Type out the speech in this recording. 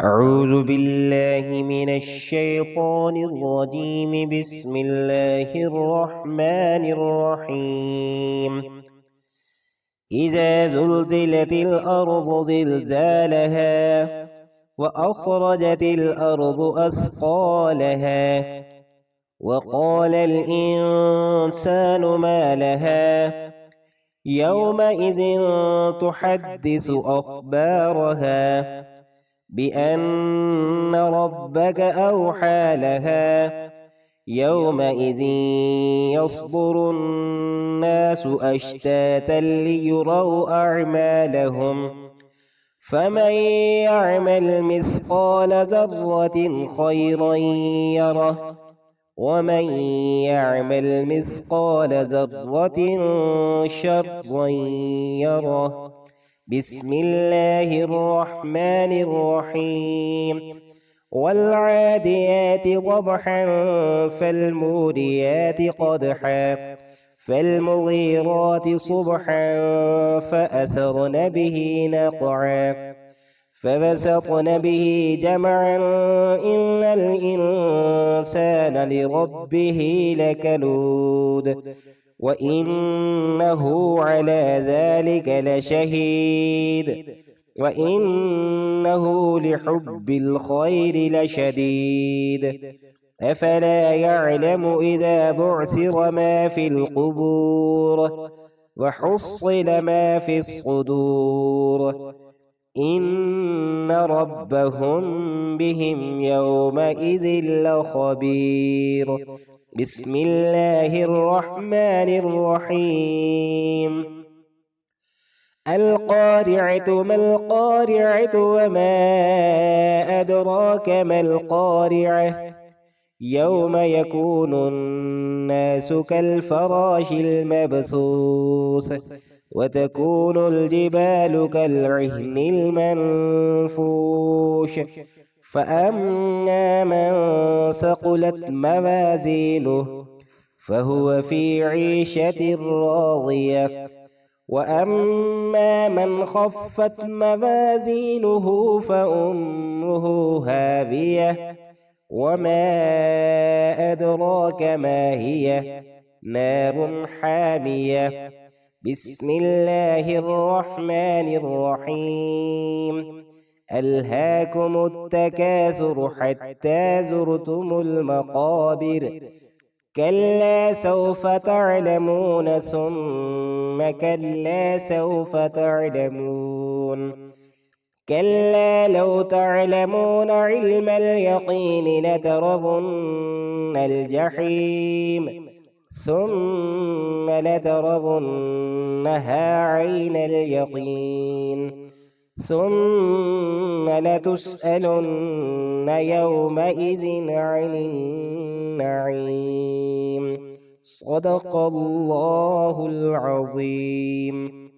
أعوذ بالله من الشيطان الرجيم. بسم الله الرحمن الرحيم. إذا زلزلت الأرض زلزالها وأخرجت الأرض أثقالها وقال الإنسان ما لها يومئذ تحدث أخبارها بأن ربك أوحى لها يومئذ يصدر الناس أشتاتا ليروا أعمالهم فمن يعمل مثقال ذرة خيرا يره ومن يعمل مثقال ذرة شرا يره. بسم الله الرحمن الرحيم. والعاديات ضبحا فالموريات قدحا فالمغيرات صبحا فأثرن به نقعا فبسطن به جمعا إن الإنسان لربه لكنود وإنه على ذلك لشهيد وإنه لحب الخير لشديد. أفلا يعلم إذا بعثر ما في القبور وحصل ما في الصدور إن ربهم بهم يومئذ لخبير. بسم الله الرحمن الرحيم. القارعة ما القارعة وما أدراك ما القارعة يوم يكون الناس كالفراش المبثوث وتكون الجبال كالعهن المنفوش فأما من ثقلت موازينه فهو في عيشة راضية وأما من خفت موازينه فأمه هاوية وما أدراك ما هي نار حامية. بسم الله الرحمن الرحيم. ألهاكم التكاثر حتى زرتم المقابر كلا سوف تعلمون ثم كلا سوف تعلمون كلا لو تعلمون علم اليقين لترون الجحيم ثم لترونها عين اليقين ثم لتسألن يومئذ عن النعيم. صدق الله العظيم.